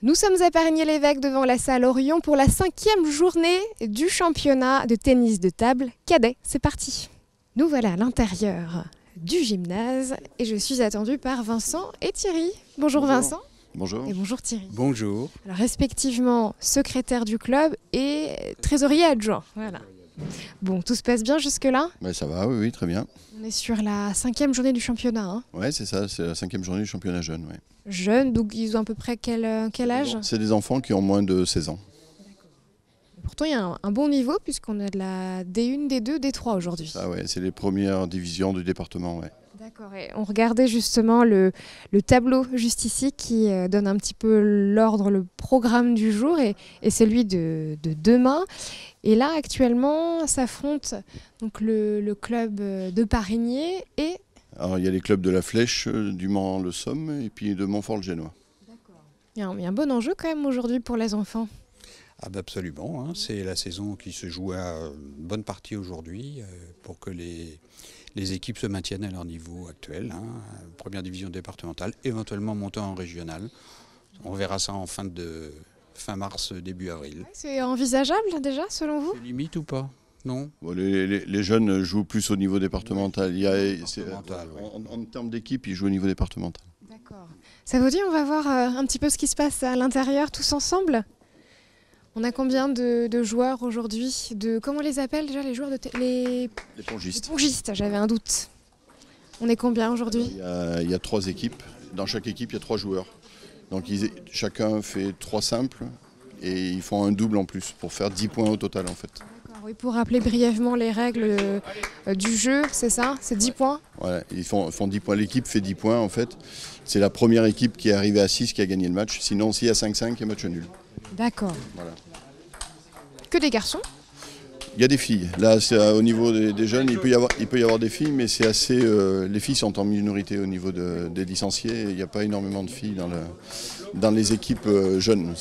Nous sommes à Parigny-l'Évêque devant la salle Orion pour la 5e journée du championnat de tennis de table cadet. C'est parti. Nous voilà à l'intérieur du gymnase et je suis attendue par Vincent et Thierry. Bonjour Vincent. Bonjour. Et bonjour Thierry. Bonjour. Alors respectivement secrétaire du club et trésorier adjoint. Voilà. Bon, tout se passe bien jusque-là? Ça va, oui, très bien. On est sur la 5e journée du championnat. Hein. Ouais, c'est ça, c'est la 5e journée du championnat jeune. Ouais. Jeunes, donc ils ont à peu près quel âge? C'est des enfants qui ont moins de 16 ans. Pourtant, il y a un bon niveau puisqu'on a de la D1, D2, D3 aujourd'hui. Ah ouais, c'est les premières divisions du département. Ouais. D'accord, et on regardait justement le tableau juste ici qui donne un petit peu l'ordre, le programme du jour et celui de demain. Et là, actuellement, s'affrontent donc le club de Parigny et... Alors, il y a les clubs de la Flèche, du Mans-le-Somme et puis de Montfort-le-Génois. D'accord. Il y a un bon enjeu quand même aujourd'hui pour les enfants. Ah bah absolument, hein. C'est la saison qui se joue à une bonne partie aujourd'hui pour que les équipes se maintiennent à leur niveau actuel, hein. Première division départementale, éventuellement montant en régional. On verra ça en fin mars, début avril. C'est envisageable déjà selon vous? C'est limite ou pas? Non. Bon, les jeunes jouent plus au niveau départemental. En termes d'équipe, ils jouent au niveau départemental. D'accord. Ça vous dit, on va voir un petit peu ce qui se passe à l'intérieur tous ensemble? On a combien de joueurs aujourd'hui? Comment on les appelle déjà les joueurs les pongistes. Les pongistes, j'avais un doute. On est combien aujourd'hui? Il y a 3 équipes. Dans chaque équipe, il y a 3 joueurs. Donc chacun fait 3 simples et ils font un double en plus pour faire 10 points au total en fait. D'accord, oui, pour rappeler brièvement les règles du jeu, c'est ça? C'est 10 points? Voilà, ils font 10 points. L'équipe fait 10 points en fait. C'est la première équipe qui est arrivée à 6 qui a gagné le match. Sinon, s'il y a 5-5, il y a match nul. D'accord. Voilà. Que des garçons? Il y a des filles. Là, c'est au niveau des jeunes, il peut y avoir des filles, mais c'est assez. Les filles sont en minorité au niveau des licenciés. Il n'y a pas énormément de filles dans les équipes jeunes.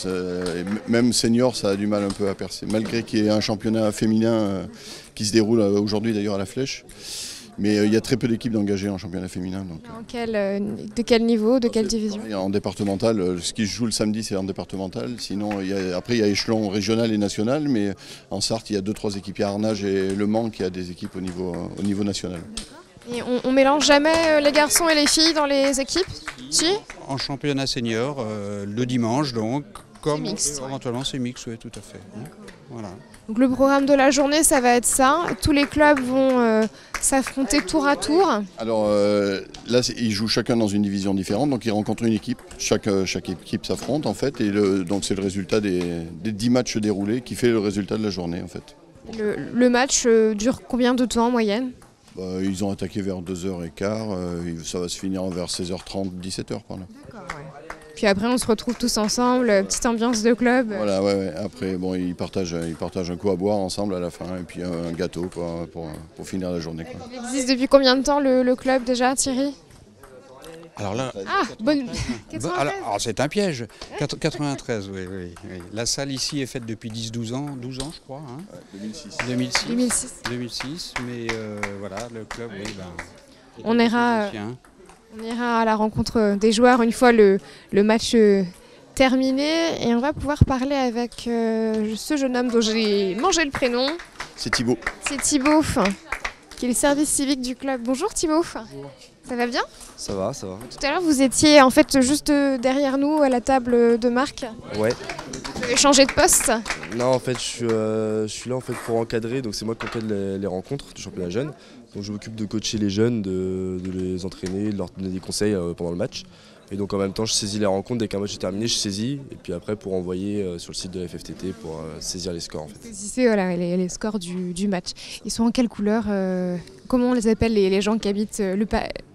Même senior, ça a du mal un peu à percer. Malgré qu'il y ait un championnat féminin qui se déroule aujourd'hui d'ailleurs à la Flèche. Mais il y a très peu d'équipes engagées en championnat féminin. Donc. De quel niveau, de quelle division? En départemental, ce qui se joue le samedi c'est en départemental. Sinon, après il y a échelon régional et national, mais en Sarthe il y a 2-3 équipes. Il y a Arnage et Le Mans qui a des équipes au niveau national. Et on mélange jamais les garçons et les filles dans les équipes? Si? En championnat senior, le dimanche donc, comme mixte, éventuellement c'est mixte, oui tout à fait. Voilà. Donc le programme de la journée, ça va être ça. Tous les clubs vont s'affronter tour à tour. Alors là, ils jouent chacun dans une division différente, donc ils rencontrent une équipe. Chaque équipe s'affronte en fait, et donc c'est le résultat des 10 matchs déroulés qui fait le résultat de la journée en fait. Le match dure combien de temps en moyenne? Ils ont attaqué vers 2h15, ça va se finir vers 16h30, 17h par là. D'accord, ouais. Puis après, on se retrouve tous ensemble, petite ambiance de club. Voilà, ouais. Après, bon, ils partagent un coup à boire ensemble à la fin, et puis un gâteau pour finir la journée. Quoi. Il existe depuis combien de temps le club déjà, Thierry? Alors là, bonne... 93. Alors c'est un piège. 93, oui. La salle ici est faite depuis 12 ans, je crois. Hein. 2006. Mais voilà, le club, oui. On ira à la rencontre des joueurs une fois le match terminé et on va pouvoir parler avec ce jeune homme dont j'ai mangé le prénom. C'est Thibaut. C'est Thibaut, qui est le service civique du club. Bonjour Thibaut. Bonjour. Ça va bien? Ça va, ça va. Tout à l'heure, vous étiez en fait juste derrière nous à la table de Marc. Ouais. Vous avez changé de poste? Non, en fait, je suis là en fait pour encadrer. Donc c'est moi qui encadre les rencontres du championnat jeune. Donc je m'occupe de coacher les jeunes, de les entraîner, de leur donner des conseils pendant le match. Et donc en même temps, je saisis les rencontres. Dès qu'un match est terminé, je saisis. Et puis après, pour envoyer sur le site de la FFTT pour saisir les scores. En fait. Saisissez voilà, les scores du match. Ils sont en quelle couleur? Comment on les appelle les gens qui habitent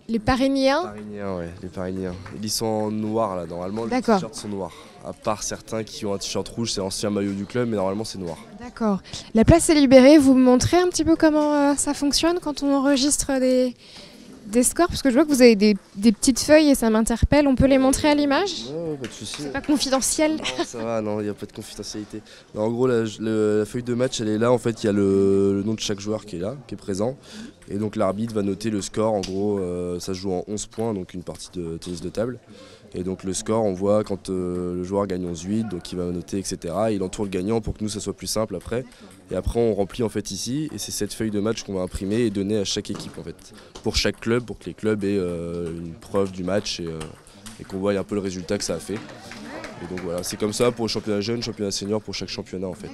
les Parigniens? Parigniens, ouais, les Parigniens. Ils sont en noir là, normalement. Les t-shirts sont noirs. À part certains qui ont un t-shirt rouge, c'est l'ancien maillot du club, mais normalement c'est noir. D'accord. La place est libérée. Vous me montrez un petit peu comment ça fonctionne quand on enregistre des scores? Parce que je vois que vous avez des petites feuilles et ça m'interpelle. On peut les montrer à l'image? Ouais, pas de souci. C'est pas confidentiel? Non, ça va, non, il n'y a pas de confidentialité. Non, en gros, la feuille de match, elle est là. En fait, il y a le nom de chaque joueur qui est là, qui est présent. Et donc l'arbitre va noter le score. En gros, ça se joue en 11 points, donc une partie de tennis de table. Et donc le score, on voit quand le joueur gagne 11-8, donc il va noter, etc. Et il entoure le gagnant pour que nous, ça soit plus simple après. Et après, on remplit en fait ici, et c'est cette feuille de match qu'on va imprimer et donner à chaque équipe en fait, pour chaque club, pour que les clubs aient une preuve du match et qu'on voit un peu le résultat que ça a fait. Et donc voilà, c'est comme ça pour le championnat jeune, championnat senior, pour chaque championnat en fait.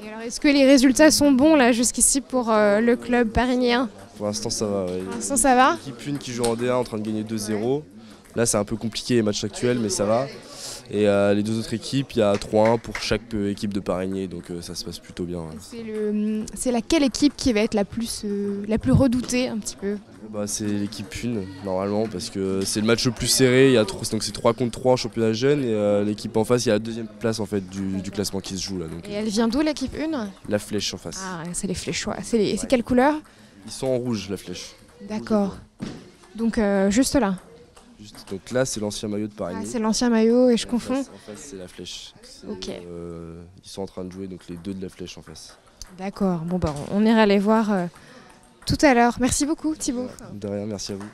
Et alors, est-ce que les résultats sont bons là jusqu'ici pour le club parisien? Pour l'instant, ça va. Ouais. Pour l'instant, ça va? L'équipe 1 qui joue en D1 en train de gagner 2-0. Là, c'est un peu compliqué les matchs actuels, mais ça va. Et les deux autres équipes, il y a 3-1 pour chaque équipe de Parigné, donc ça se passe plutôt bien. Ouais. C'est laquelle équipe qui va être la plus redoutée un petit peu? C'est l'équipe 1 normalement, parce que c'est le match le plus serré. Donc c'est 3 contre 3 en championnat jeune, et l'équipe en face, il y a la deuxième place en fait, du classement qui se joue là. Donc, et elle vient d'où l'équipe 1? La Flèche en face. Ah, c'est les Fléchois. C'est quelle couleur? Ils sont en rouge, la Flèche. D'accord. Donc juste là. Donc là, c'est l'ancien maillot de Parigné. Ah, c'est l'ancien maillot et je confonds. En face, c'est la Flèche. Ok. Ils sont en train de jouer, donc les deux de la Flèche en face. D'accord. Bon, on ira les voir tout à l'heure. Merci beaucoup, Thibaut. De rien, merci à vous.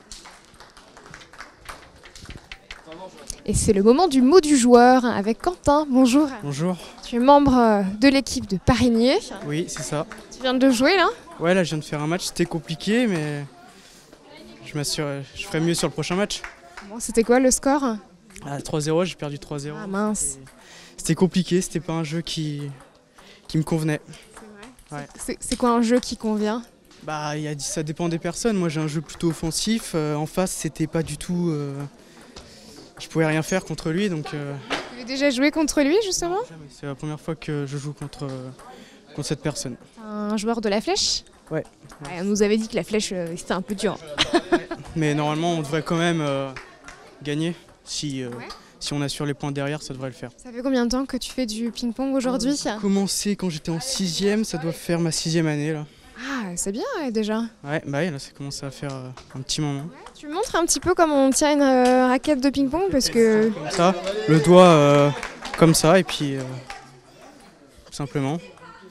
Et c'est le moment du mot du joueur avec Quentin. Bonjour. Bonjour. Tu es membre de l'équipe de Parigné. Oui, c'est ça. Tu viens de jouer là? Ouais, là, je viens de faire un match. C'était compliqué, mais je ferai mieux sur le prochain match. Bon, c'était quoi le score? 3-0, j'ai perdu 3-0. Ah mince. C'était compliqué, c'était pas un jeu qui me convenait. C'est vrai. Ouais. C'est quoi un jeu qui convient? Ça dépend des personnes. Moi, j'ai un jeu plutôt offensif. En face, c'était pas du tout. Je pouvais rien faire contre lui, donc. Tu avais déjà joué contre lui justement? Jamais. C'est la première fois que je joue contre cette personne. Un joueur de la Flèche? Ouais. On nous avait dit que la Flèche c'était un peu dur. Mais normalement, on devrait quand même gagner. Si on assure les points derrière, ça devrait le faire. Ça fait combien de temps que tu fais du ping-pong aujourd'hui? J'ai commencé quand j'étais en 6e, ça doit faire ma 6e année là. Ah, c'est bien déjà. Ouais, là ça commence à faire un petit moment. Tu me montres un petit peu comment on tient une raquette de ping-pong parce que... Comme ça, le doigt comme ça et puis tout simplement.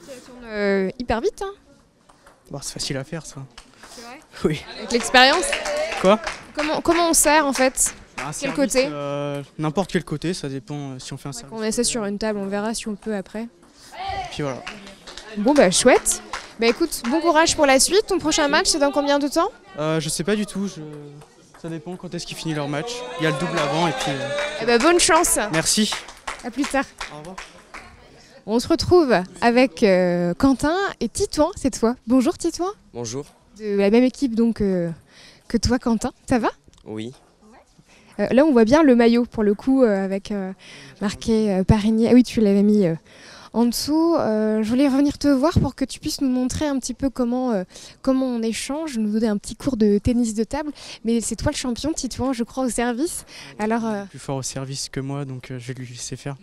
Ça tourne hyper vite hein. C'est facile à faire ça. C'est vrai? Oui. Avec l'expérience? Quoi? Comment on sert en fait? Quel côté? N'importe quel côté, ça dépend si on fait un service. On met ça sur une table, on verra si on peut après. Et puis voilà. Bon chouette. Écoute, bon courage pour la suite. Ton prochain match c'est dans combien de temps? Je sais pas du tout, ça dépend quand est-ce qu'ils finissent leur match. Il y a le double avant et puis... bonne chance. Merci. À plus tard. Au revoir. On se retrouve avec Quentin et Titouan cette fois. Bonjour Titouan. Bonjour. De la même équipe donc que toi Quentin, ça va? Oui. Là on voit bien le maillot pour le coup avec marqué Parigné. Ah oui, tu l'avais mis en dessous. Je voulais revenir te voir pour que tu puisses nous montrer un petit peu comment on échange, nous donner un petit cours de tennis de table. Mais c'est toi le champion Titouan, je crois, au service. Alors, plus fort au service que moi, donc je vais lui laisser faire.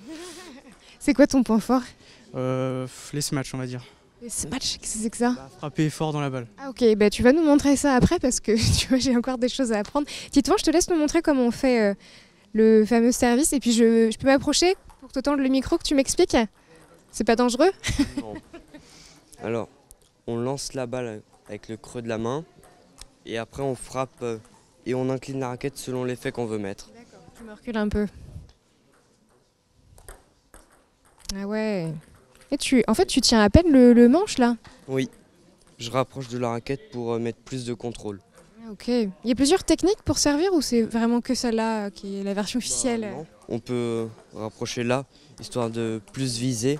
C'est quoi ton point fort? Les smash, on va dire. Les smash, qu'est-ce que c'est que ça? Frapper fort dans la balle. Ah ok, tu vas nous montrer ça après parce que tu vois, j'ai encore des choses à apprendre. Titouan, je te laisse nous montrer comment on fait le fameux service et puis je peux m'approcher pour te tendre le micro que tu m'expliques? C'est pas dangereux? Non. Alors, on lance la balle avec le creux de la main et après on frappe et on incline la raquette selon l'effet qu'on veut mettre. D'accord, tu me recules un peu. Ah ouais. Et tu tiens à peine le manche là? Oui, je rapproche de la raquette pour mettre plus de contrôle. Ah, ok. Il y a plusieurs techniques pour servir ou c'est vraiment que celle-là qui est la version officielle? Non. On peut rapprocher là, histoire de plus viser,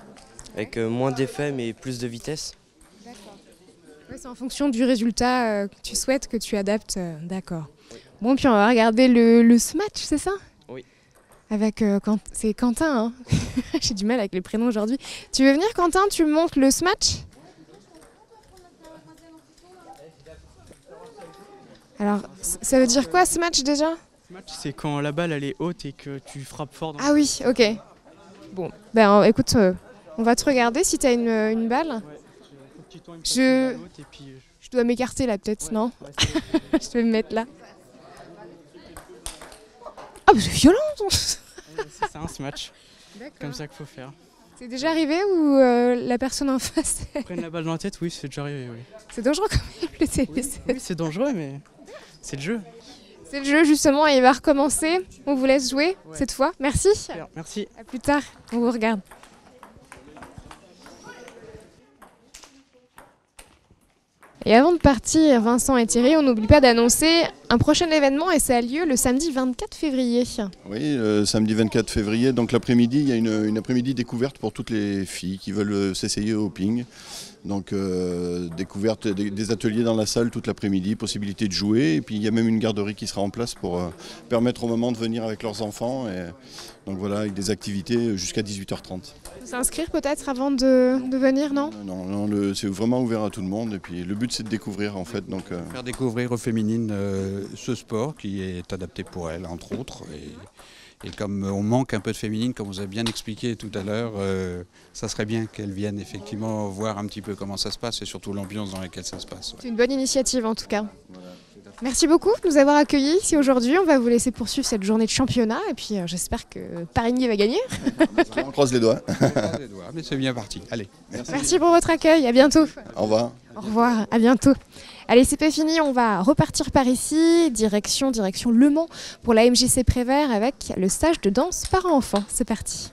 avec moins d'effet mais plus de vitesse. D'accord. Ouais, c'est en fonction du résultat que tu souhaites que tu adaptes. D'accord. Bon, puis on va regarder le smash, c'est ça? Oui. Avec c'est Quentin, hein. J'ai du mal avec les prénoms aujourd'hui. Tu veux venir Quentin, tu me montres le smash? Alors, ça veut dire quoi smash déjà? Smash, c'est quand la balle elle est haute et que tu frappes fort dans Ah oui, ok. Bon, écoute, on va te regarder si tu as une balle. Ouais, je dois m'écarter là peut-être, non? Je vais me mettre là. Ah c'est violent! C'est un smash. Comme ça qu'il faut faire. C'est déjà arrivé ou la personne en face Prendre la balle dans la tête, oui, c'est déjà arrivé. Oui. C'est dangereux quand même le tennis. Oui, c'est dangereux, mais c'est le jeu. C'est le jeu justement et il va recommencer. On vous laisse jouer cette fois. Merci. Super, merci. À plus tard. On vous regarde. Et avant de partir, Vincent et Thierry, on n'oublie pas d'annoncer un prochain événement et ça a lieu le samedi 24 février. Oui, le samedi 24 février, donc l'après-midi, il y a une après-midi découverte pour toutes les filles qui veulent s'essayer au ping. Donc découverte des ateliers dans la salle toute l'après-midi, possibilité de jouer. Et puis il y a même une garderie qui sera en place pour permettre aux mamans de venir avec leurs enfants. Et donc voilà, avec des activités jusqu'à 18h30. S'inscrire peut-être avant de venir, non? Non, c'est vraiment ouvert à tout le monde. Et puis le but c'est de découvrir en fait. Donc, Faire découvrir aux féminines ce sport qui est adapté pour elles, entre autres. Et comme on manque un peu de féminine, comme vous avez bien expliqué tout à l'heure, ça serait bien qu'elles viennent effectivement voir un petit peu comment ça se passe et surtout l'ambiance dans laquelle ça se passe. Ouais. C'est une bonne initiative en tout cas. Merci beaucoup de nous avoir accueillis ici aujourd'hui. On va vous laisser poursuivre cette journée de championnat et puis j'espère que Parigny va gagner. on croise les doigts. On croise les doigts, mais c'est bien parti. Allez. Merci pour votre accueil. À bientôt. Au revoir. Au revoir. À bientôt. Allez, c'est pas fini. On va repartir par ici. Direction Le Mans pour la MJC Prévert avec le stage de danse parents-enfants. C'est parti.